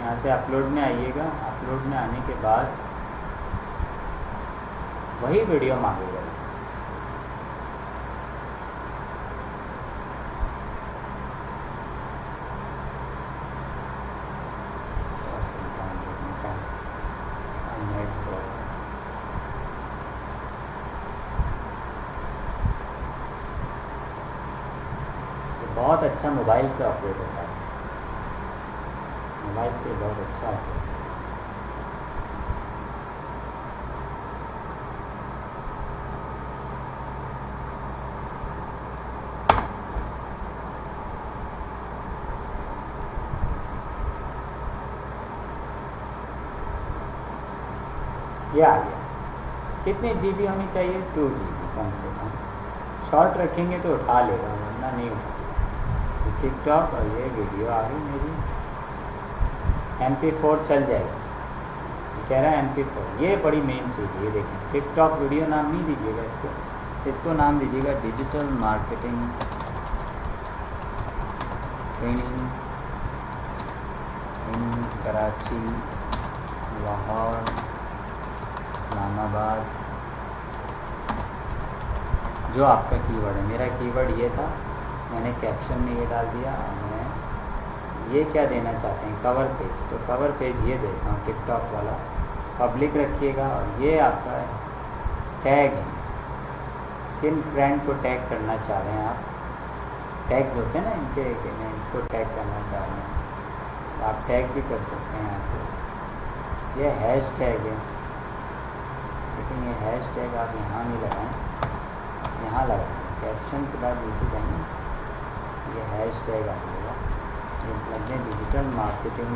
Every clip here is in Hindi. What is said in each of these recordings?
यहाँ से अपलोड में आइएगा। अपलोड में आने के बाद वही वीडियो मांगेगा। बहुत अच्छा मोबाइल से ऑपरेट होता है, मोबाइल से बहुत अच्छा ऑपरेट होता है। ये आ गया। कितनी जीबी होनी चाहिए? 2 GB कम से कम। शॉर्ट रखेंगे तो उठा लेगा, वरना नहीं उठा। तो टिकटॉक और ये वीडियो आ गई मेरी, MP4 चल जाएगा। कह रहा है MP4, ये बड़ी मेन चीज़। ये देखें, टिकटॉक वीडियो नाम नहीं दीजिएगा इसको, इसको नाम दीजिएगा digital marketing training in Karachi, Lahore, Islamabad. जो आपका कीवर्ड है, मेरा कीवर्ड ये था, मैंने कैप्शन में ये डाल दिया। मैं ये क्या देना चाहते हैं, कवर पेज, तो कवर पेज ये देता हूँ टिकटॉक वाला, पब्लिक रखिएगा। और ये आपका टैग है, किन फ्रेंड को टैग करना चाह रहे हैं आप। टैग्स होते हैं ना इनके, कि मैं इसको टैग करना चाह रहा हूँ, तो आप टैग भी कर सकते हैं यहाँ से। ये हैश टैग है, लेकिन ये हैश टैग आप यहाँ नहीं लगाएं, यहाँ लगाएं। कैप्शन के बाद नीचे जाएंगे, ये हैश टैग आ जाएगा, लगने डिजिटल मार्केटिंग।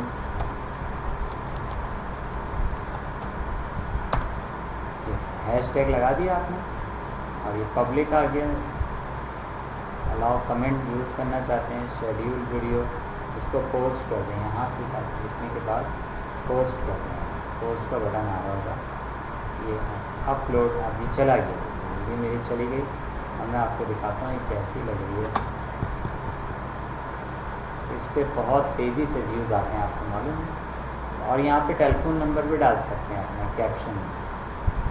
हैश टैग लगा दिया आपने, और ये पब्लिक आ गया। अलाउ कमेंट यूज़ करना चाहते हैं, शेड्यूल वीडियो, इसको पोस्ट कर दें। यहाँ से लिखने के बाद पोस्ट कर दें, पोस्ट का बटन आ रहा होगा। ये अपलोड अभी चला गया, वीडियो मेरी चली गई। अब मैं आपको दिखाता हूँ ये कैसी लग रही है। इस पर बहुत तेज़ी से व्यूज़ आते हैं, आपको मालूम है। और यहाँ पे टेलीफोन नंबर भी डाल सकते हैं अपना कैप्शन में।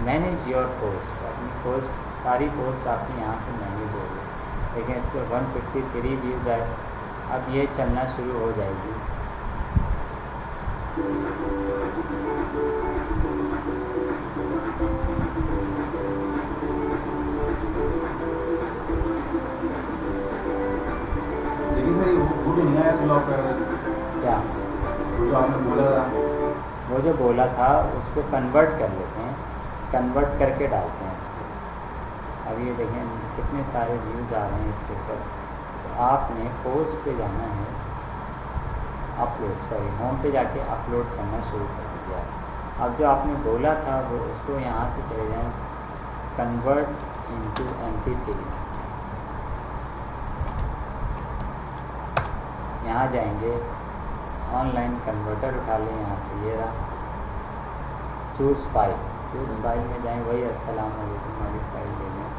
मैनेज योर पोस्ट, अपनी पोस्ट, सारी पोस्ट आपकी यहाँ से मैनेज होगी। लेकिन इस पर 153 व्यूज़ आए। अब ये चलना शुरू हो जाएगी। क्या जो आपने बोला था, वो जो बोला था उसको कन्वर्ट कर लेते हैं, कन्वर्ट करके डालते हैं इसको। अब ये देखें कितने सारे व्यूज़ आ रहे हैं इसके ऊपर। तो आपने पोस्ट पे जाना है, अपलोड, होम पे जाके अपलोड करना शुरू कर दिया। अब जो आपने बोला था वो, उसको यहाँ से चले जाएँ, कन्वर्ट इनटू MP3। यहाँ जाएंगे, ऑनलाइन कन्वर्टर उठा लें यहाँ से, ये रहा, चूज़ फाइल। चूज़ फाइल में जाएँ, वही अस्सलाम वालेकुम वाली फाइल ले लें।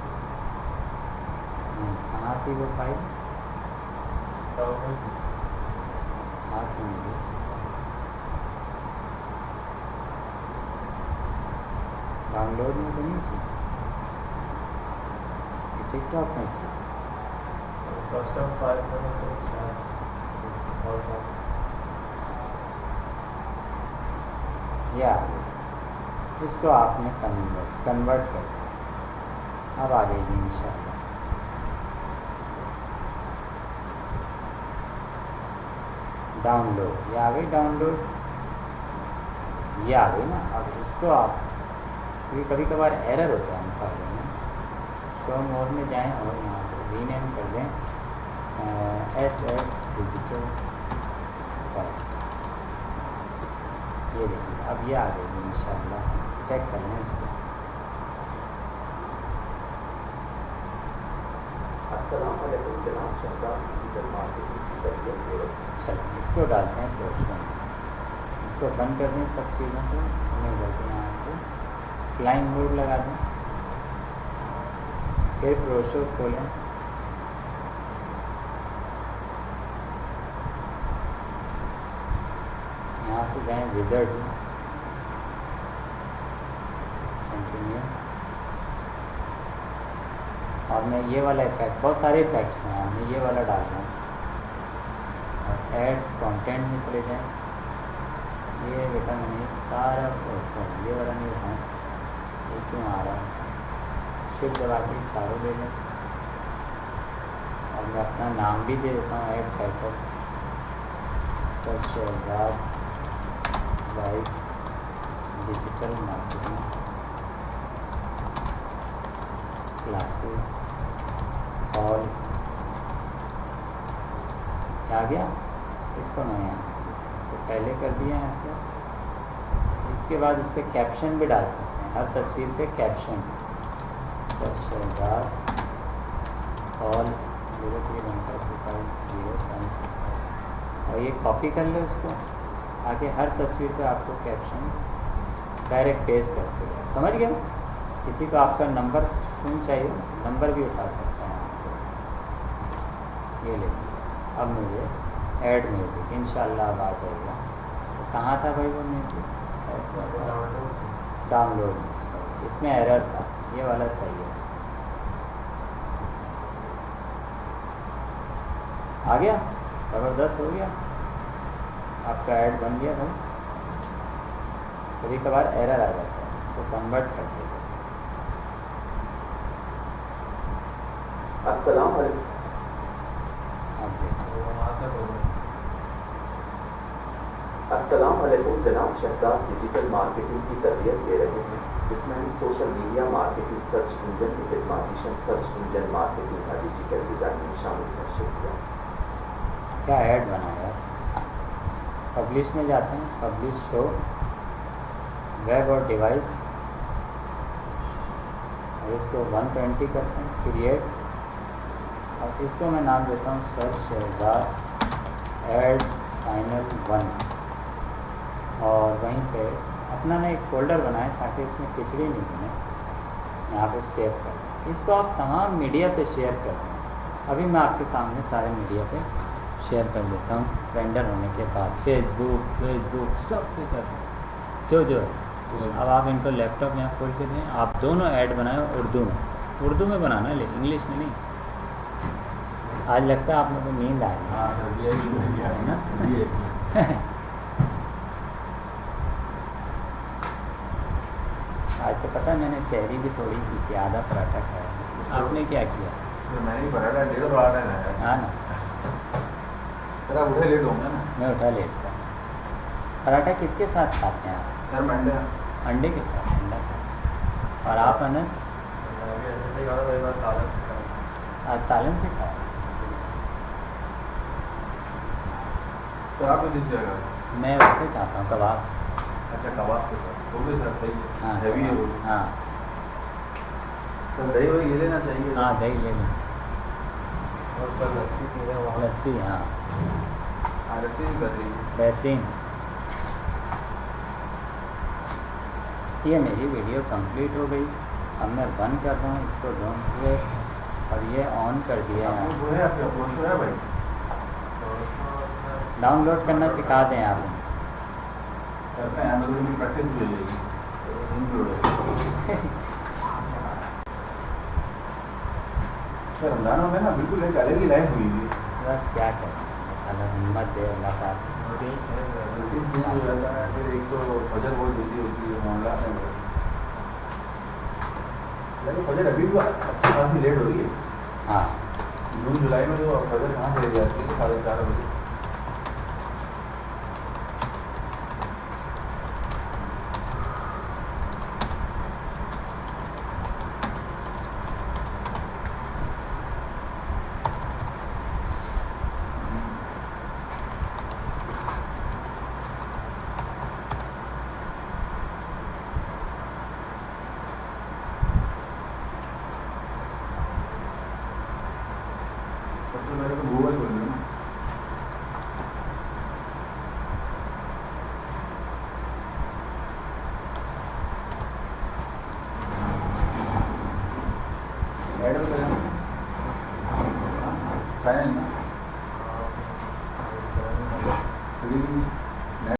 कहाँ थी वो फाइल? हाँ क्यों नहीं, डाउनलोड में तो नहीं थी, टिकटॉक में थी। कस्टम फाइल या इसको आपने कन्वर्ट कर दिया। अब आ जाएगी इंशाल्लाह। डाउनलोड, ये आ गई डाउनलोड, ये आ गई ना। अब इसको आप, क्योंकि कभी कभार एरर होता है इन फाइलों में, शो मोड में जाएं और यहाँ पर रीनेम कर दें SS डिजिटल बस। ये देखिए अब ये आ गई इंशाल्लाह। चेक कर लें इसको। चलो इसको डालते हैं प्रोशन, इसको बंद कर दें, सब चीज़ों को नहीं करते, यहाँ से फ्लाइंग मोड लगा दें, फिर प्रोशो खोलें, यहाँ से जाएँ विज़र्ड में, कंटिन्यू। और मैं ये वाला इफेक्ट, बहुत सारे इफेक्ट्स हैं, मैं ये वाला डाल रहा हूँ। और ऐड कंटेंट में चले जाएँ, ये बेटा मैंने सारा ये वाला नहीं उठाएँ, ये क्यों आ रहा है, शिफ्ट दबा के चारों ले लें। और मैं अपना नाम भी दे देता हूँ, add title sir Shahzad vice digital marketing classes और आ गया। इसको मैं यहाँ से इसको पहले कर दिया यहाँ से। इसके बाद इसके कैप्शन भी डाल सकते हैं, हर तस्वीर पे कैप्शन सर शहजाद कॉल 031525 और ये कॉपी कर लो इसको, आगे हर तस्वीर पे आपको कैप्शन डायरेक्ट पेस्ट करते हो। समझ गए? किसी को आपका नंबर चाहिए, नंबर भी उठा सकते हैं आप। ये ले, अब मुझे ऐड म्यूजिक इंशाल्लाह अब आ जाएगा। तो कहाँ था भाई वो म्यूजिक? डाउनलोड में, इसमें एरर था, ये वाला सही है। आ गया, ज़बरदस्त हो गया, आपका ऐड बन गया भाई। कभी कभार एरर आ जाता है, इसको कन्वर्ट कर देते। अस्सलाम वालेकुम। अस्सलाम वालेकुम जनाब, शहजाद डिजिटल मार्केटिंग की तरबियत दे रहे हैं, जिसमें हम social media marketing, search engine optimisation, search engine marketing का डिजिटल डिज़ाइनिंग शामिल है। शुक्रिया। क्या ऐड बनाया? पब्लिश में जाते हैं, पब्लिश शो, वेब और डिवाइस, और इसको 120 करते हैं, क्रिएट, और इसको मैं नाम देता हूँ सर शहजाद ऐड फाइनल 1। और वहीं पे अपना ना एक फ़ोल्डर बनाएं ताकि इसमें खिचड़ी नहीं बने। यहाँ पे सेव कर, इसको आप तमाम मीडिया पे शेयर कर दें। अभी मैं आपके सामने सारे मीडिया पे शेयर कर देता हूँ, रेंडर होने के बाद फेसबुक सब पे कर दें, जो है। अब आप इनको लैपटॉप में खोल के दें, आप दोनों ऐड बनाएं उर्दू में बनाना है, इंग्लिश में नहीं। आज लगता है आप लोगों को नींद आ रही है ना? आज तो पता है, मैंने सहरी भी थोड़ी सी की, आधा पराठा खाया। आपने क्या किया? मैंने पराठा 1.5 पराठा खाया। हाँ ना, सर आप उठे लेट होंगे ना? मैं उठा लेटता। पराठा किसके साथ खाते हैं आप? सर मंडे अंडे के साथ, अंडा खाते। और आप अनस? आज सालन से खाया। तो आप जीत जाएगा। मैं वैसे खाता हूँ, कबाब। अच्छा, कबाब के साथ वो भी सर सही है। हाँ, हैवी है वो। हाँ सर दही वही ले लेना चाहिए। हाँ, दही ले लें। और सर लस्सी पी रहे हैं। लस्सी, हाँ लस्सी भी कर रही है। बेहतरीन। ये मेरी वीडियो कंप्लीट हो गई। अब मैं बंद कर रहा हूँ इसको, डोंट हुए, और ये ऑन कर दिया है। वो है आपके शो है भाई, डाउनलोड करना सिखा दें आप। करते हैं मतलब मेरी प्रैक्टिस भी हो जाएगी। सर रमजानों में ना बिल्कुल एक अलग ही लाइफ हुई है। बस क्या करें, अल्लाह हिम्मत दे, अल्लाह पाक। रूटीन चेंज हो जाता है। फिर एक तो फजर बहुत बिजी होती है मामला में, लेकिन फजर अभी भी अच्छी खासी लेट हो रही है। हाँ, जून जुलाई में तो फजर कहाँ से जाती है 4:30 बजे।